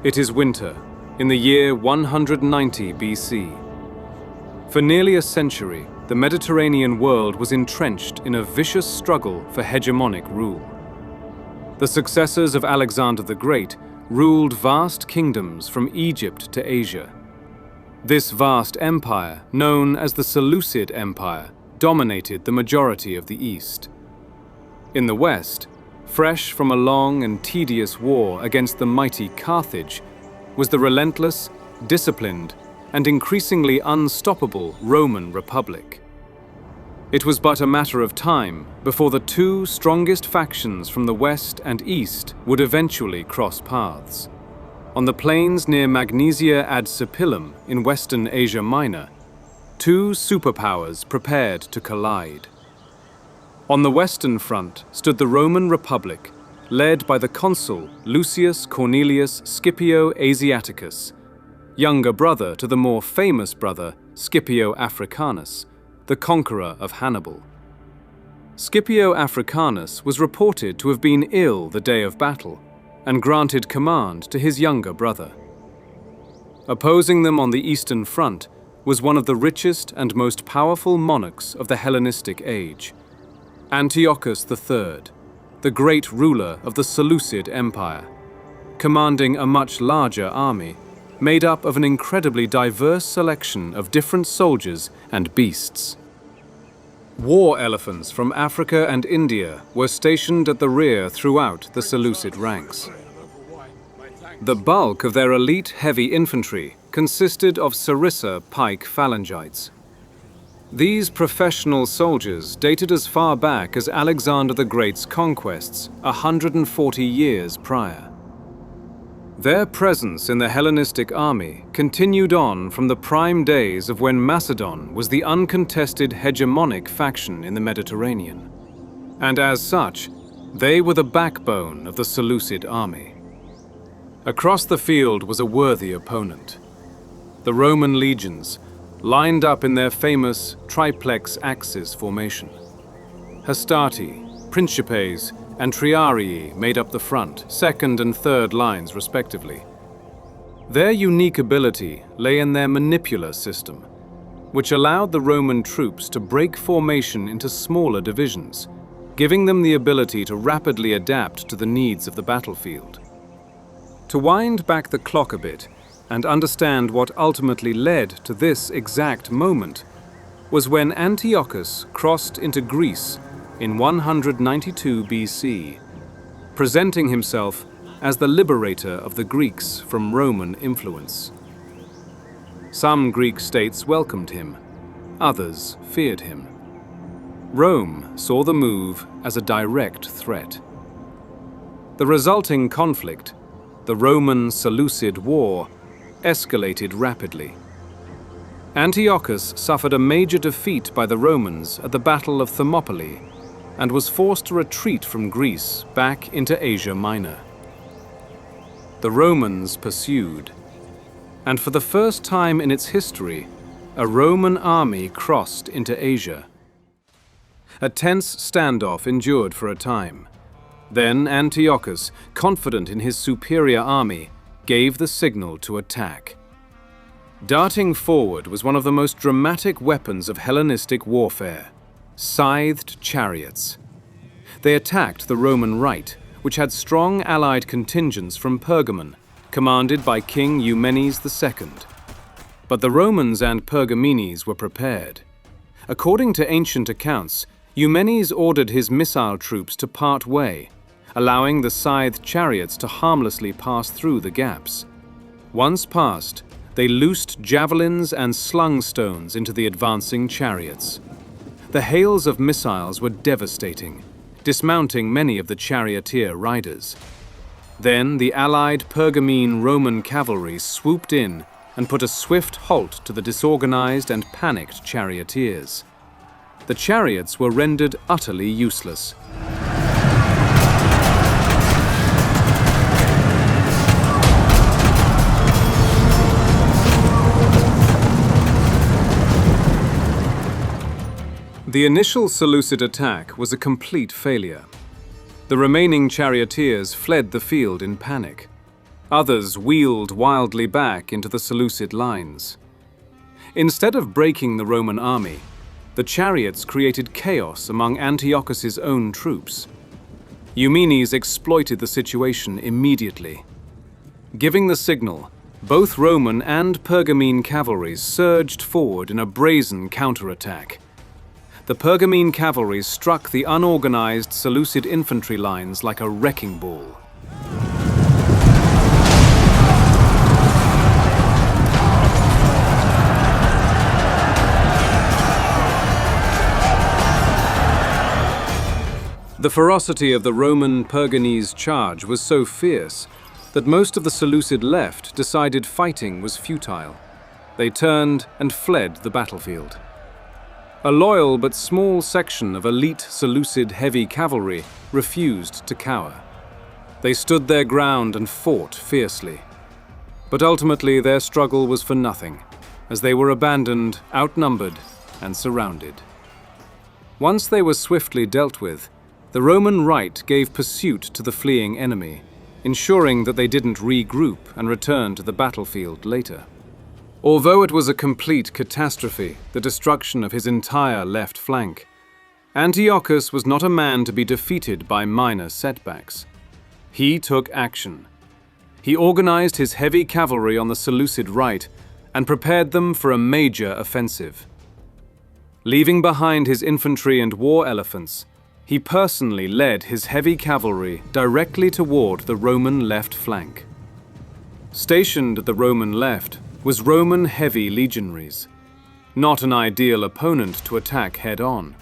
It is winter, in the year 190 BC. For nearly a century, the Mediterranean world was entrenched in a vicious struggle for hegemonic rule. The successors of Alexander the Great ruled vast kingdoms from Egypt to Asia. This vast empire, known as the Seleucid Empire, dominated the majority of the East. In the West, fresh from a long and tedious war against the mighty Carthage, was the relentless, disciplined, and increasingly unstoppable Roman Republic. It was but a matter of time before the two strongest factions from the West and East would eventually cross paths. On the plains near Magnesia ad Sipylum in western Asia Minor, two superpowers prepared to collide. On the western front stood the Roman Republic, led by the Consul Lucius Cornelius Scipio Asiaticus, younger brother to the more famous brother Scipio Africanus, the conqueror of Hannibal. Scipio Africanus was reported to have been ill the day of battle and granted command to his younger brother. Opposing them on the eastern front was one of the richest and most powerful monarchs of the Hellenistic age, Antiochus III, the great ruler of the Seleucid Empire, commanding a much larger army made up of an incredibly diverse selection of different soldiers and beasts. War elephants from Africa and India were stationed at the rear throughout the Seleucid ranks. The bulk of their elite heavy infantry consisted of sarissa pike phalangites. These professional soldiers dated as far back as Alexander the Great's conquests 140 years prior. Their presence in the Hellenistic army continued on from the prime days of when Macedon was the uncontested hegemonic faction in the Mediterranean. And as such, they were the backbone of the Seleucid army. Across the field was a worthy opponent. The Roman legions, lined up in their famous triplex axis formation. Hastati, Principes, and Triarii made up the front, second and third lines respectively. Their unique ability lay in their manipular system, which allowed the Roman troops to break formation into smaller divisions, giving them the ability to rapidly adapt to the needs of the battlefield. To wind back the clock a bit, and understand what ultimately led to this exact moment, was when Antiochus crossed into Greece in 192 BC, presenting himself as the liberator of the Greeks from Roman influence. Some Greek states welcomed him, others feared him. Rome saw the move as a direct threat. The resulting conflict, the Roman-Seleucid War, escalated rapidly. Antiochus suffered a major defeat by the Romans at the Battle of Thermopylae and was forced to retreat from Greece back into Asia Minor. The Romans pursued, and for the first time in its history, a Roman army crossed into Asia. A tense standoff endured for a time. Then Antiochus, confident in his superior army, gave the signal to attack. Darting forward was one of the most dramatic weapons of Hellenistic warfare: scythed chariots. They attacked the Roman right, which had strong allied contingents from Pergamon, commanded by King Eumenes II. But the Romans and Pergamenes were prepared. According to ancient accounts, Eumenes ordered his missile troops to part way, allowing the scythed chariots to harmlessly pass through the gaps. Once past, they loosed javelins and slung stones into the advancing chariots. The hails of missiles were devastating, dismounting many of the charioteer riders. Then the allied Pergamene Roman cavalry swooped in and put a swift halt to the disorganized and panicked charioteers. The chariots were rendered utterly useless. The initial Seleucid attack was a complete failure. The remaining charioteers fled the field in panic. Others wheeled wildly back into the Seleucid lines. Instead of breaking the Roman army, the chariots created chaos among Antiochus's own troops. Eumenes exploited the situation immediately. Giving the signal, both Roman and Pergamene cavalry surged forward in a brazen counterattack. The Pergamene cavalry struck the unorganized Seleucid infantry lines like a wrecking ball. The ferocity of the Roman Perganese charge was so fierce that most of the Seleucid left decided fighting was futile. They turned and fled the battlefield. A loyal but small section of elite Seleucid heavy cavalry refused to cower. They stood their ground and fought fiercely. But ultimately their struggle was for nothing, as they were abandoned, outnumbered, and surrounded. Once they were swiftly dealt with, the Roman right gave pursuit to the fleeing enemy, ensuring that they didn't regroup and return to the battlefield later. Although it was a complete catastrophe, the destruction of his entire left flank, Antiochus was not a man to be defeated by minor setbacks. He took action. He organized his heavy cavalry on the Seleucid right and prepared them for a major offensive. Leaving behind his infantry and war elephants, he personally led his heavy cavalry directly toward the Roman left flank. Stationed at the Roman left was Roman heavy legionaries, not an ideal opponent to attack head-on.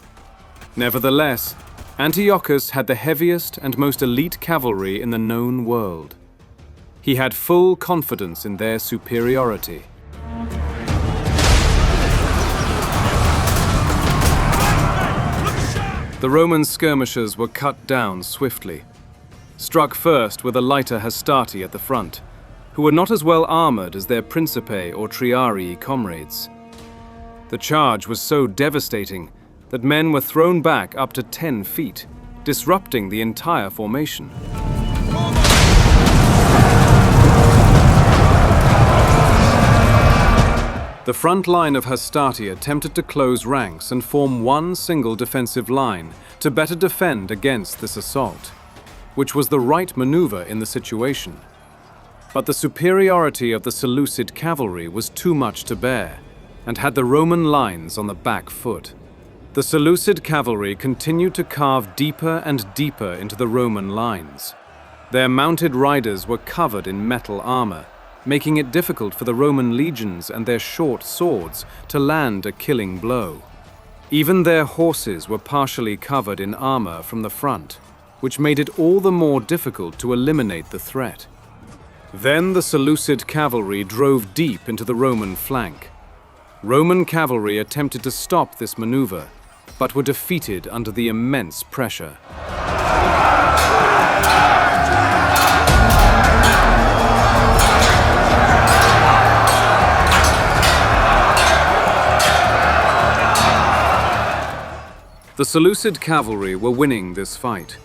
Nevertheless, Antiochus had the heaviest and most elite cavalry in the known world. He had full confidence in their superiority. The Roman skirmishers were cut down swiftly. Struck first were the lighter hastati at the front, who were not as well armored as their Principae or Triarii comrades. The charge was so devastating that men were thrown back up to 10 feet, disrupting the entire formation. The front line of hastati attempted to close ranks and form one single defensive line to better defend against this assault, which was the right maneuver in the situation. But the superiority of the Seleucid cavalry was too much to bear, and had the Roman lines on the back foot. The Seleucid cavalry continued to carve deeper and deeper into the Roman lines. Their mounted riders were covered in metal armor, making it difficult for the Roman legions and their short swords to land a killing blow. Even their horses were partially covered in armor from the front, which made it all the more difficult to eliminate the threat. Then the Seleucid cavalry drove deep into the Roman flank. Roman cavalry attempted to stop this maneuver, but were defeated under the immense pressure. The Seleucid cavalry were winning this fight.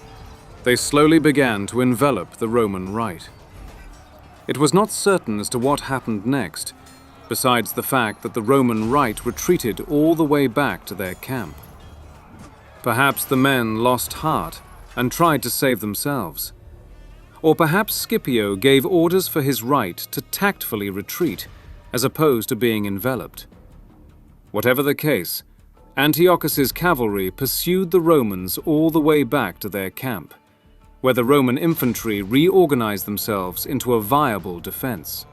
They slowly began to envelop the Roman right. It was not certain as to what happened next, besides the fact that the Roman right retreated all the way back to their camp. Perhaps the men lost heart and tried to save themselves. Or perhaps Scipio gave orders for his right to tactfully retreat, as opposed to being enveloped. Whatever the case, Antiochus's cavalry pursued the Romans all the way back to their camp, where the Roman infantry reorganized themselves into a viable defense.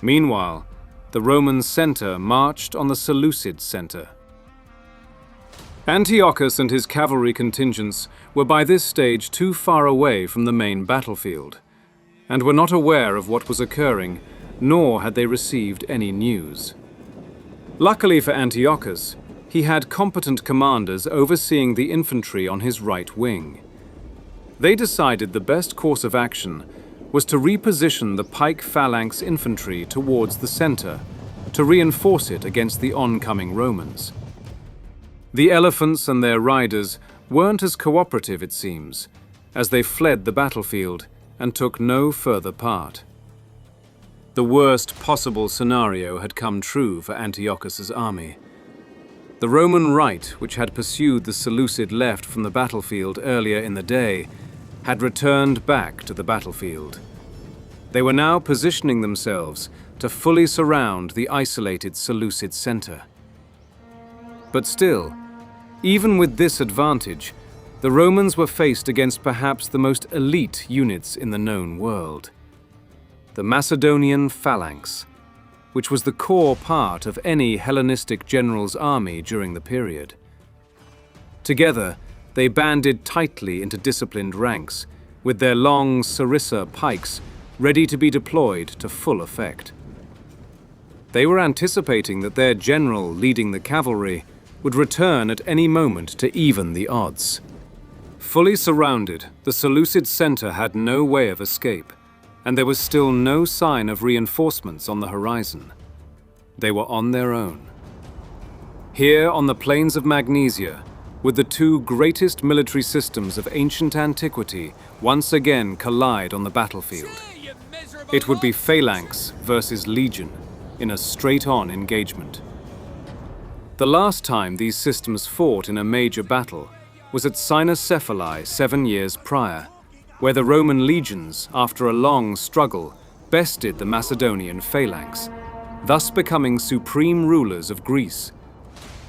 Meanwhile, the Roman center marched on the Seleucid center. Antiochus and his cavalry contingents were by this stage too far away from the main battlefield, and were not aware of what was occurring, nor had they received any news. Luckily for Antiochus, he had competent commanders overseeing the infantry on his right wing. They decided the best course of action was to reposition the pike phalanx infantry towards the center to reinforce it against the oncoming Romans. The elephants and their riders weren't as cooperative, it seems, as they fled the battlefield, and took no further part. The worst possible scenario had come true for Antiochus's army. The Roman right, which had pursued the Seleucid left from the battlefield earlier in the day, had returned back to the battlefield. They were now positioning themselves to fully surround the isolated Seleucid center. But still, even with this advantage, the Romans were faced against perhaps the most elite units in the known world. The Macedonian Phalanx, which was the core part of any Hellenistic general's army during the period. Together, they banded tightly into disciplined ranks, with their long sarissa pikes ready to be deployed to full effect. They were anticipating that their general leading the cavalry would return at any moment to even the odds. Fully surrounded, the Seleucid center had no way of escape, and there was still no sign of reinforcements on the horizon. They were on their own. Here on the plains of Magnesia, would the two greatest military systems of ancient antiquity once again collide on the battlefield. It would be Phalanx versus Legion in a straight-on engagement. The last time these systems fought in a major battle was at Cynocephalae 7 years prior, where the Roman legions, after a long struggle, bested the Macedonian Phalanx, thus becoming supreme rulers of Greece.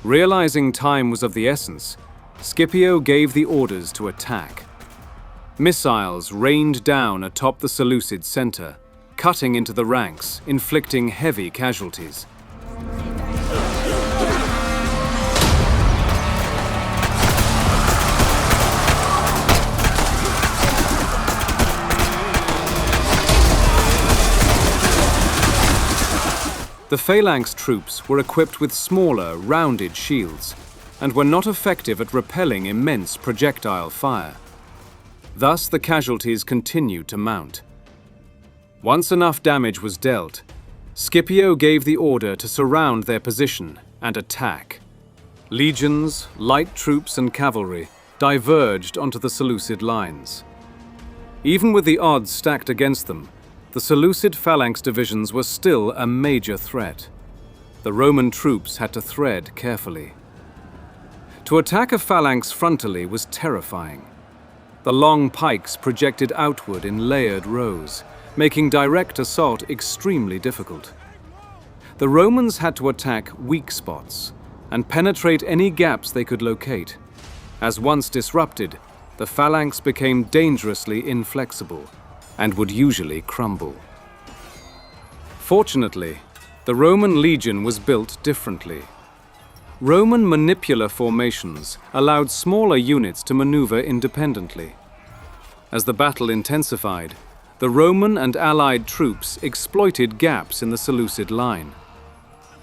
Realizing time was of the essence, Scipio gave the orders to attack. Missiles rained down atop the Seleucid center, cutting into the ranks, inflicting heavy casualties. The Phalanx troops were equipped with smaller, rounded shields, and were not effective at repelling immense projectile fire. Thus, the casualties continued to mount. Once enough damage was dealt, Scipio gave the order to surround their position and attack. Legions, light troops, and cavalry diverged onto the Seleucid lines. Even with the odds stacked against them, the Seleucid Phalanx divisions were still a major threat. The Roman troops had to thread carefully. To attack a phalanx frontally was terrifying. The long pikes projected outward in layered rows, making direct assault extremely difficult. The Romans had to attack weak spots and penetrate any gaps they could locate. As once disrupted, the phalanx became dangerously inflexible and would usually crumble. Fortunately, the Roman legion was built differently. Roman manipular formations allowed smaller units to maneuver independently. As the battle intensified, the Roman and allied troops exploited gaps in the Seleucid line.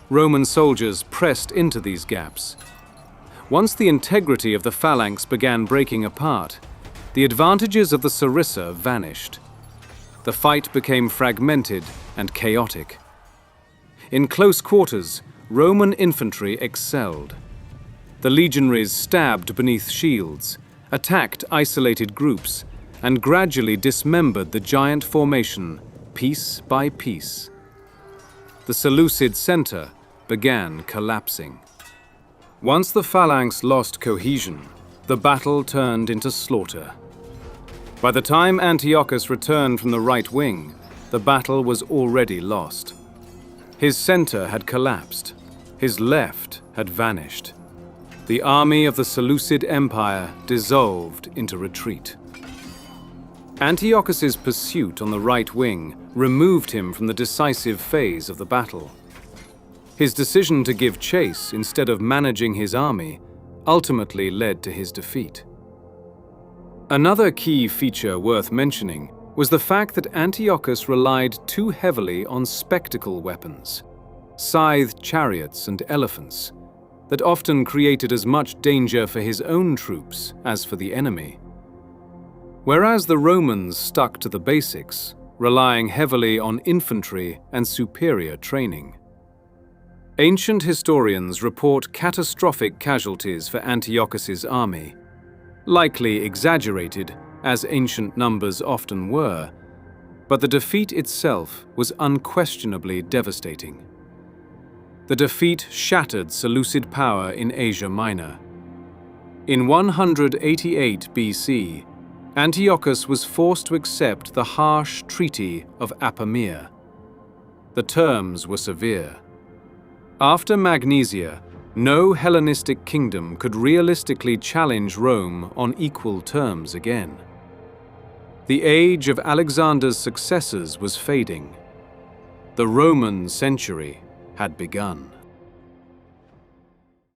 Roman soldiers pressed into these gaps. Once the integrity of the phalanx began breaking apart, the advantages of the sarissa vanished. The fight became fragmented and chaotic. In close quarters, Roman infantry excelled. The legionaries stabbed beneath shields, attacked isolated groups, and gradually dismembered the giant formation piece by piece. The Seleucid center began collapsing. Once the phalanx lost cohesion, the battle turned into slaughter. By the time Antiochus returned from the right wing, the battle was already lost. His center had collapsed. His left had vanished. The army of the Seleucid Empire dissolved into retreat. Antiochus's pursuit on the right wing removed him from the decisive phase of the battle. His decision to give chase instead of managing his army ultimately led to his defeat. Another key feature worth mentioning was the fact that Antiochus relied too heavily on spectacle weapons, scythed chariots and elephants, that often created as much danger for his own troops as for the enemy. Whereas the Romans stuck to the basics, relying heavily on infantry and superior training. Ancient historians report catastrophic casualties for Antiochus's army, likely exaggerated as ancient numbers often were, but the defeat itself was unquestionably devastating. The defeat shattered Seleucid power in Asia Minor. In 188 BC, Antiochus was forced to accept the harsh Treaty of Apamea. The terms were severe. After Magnesia, no Hellenistic kingdom could realistically challenge Rome on equal terms again. The age of Alexander's successors was fading. The Roman century had begun.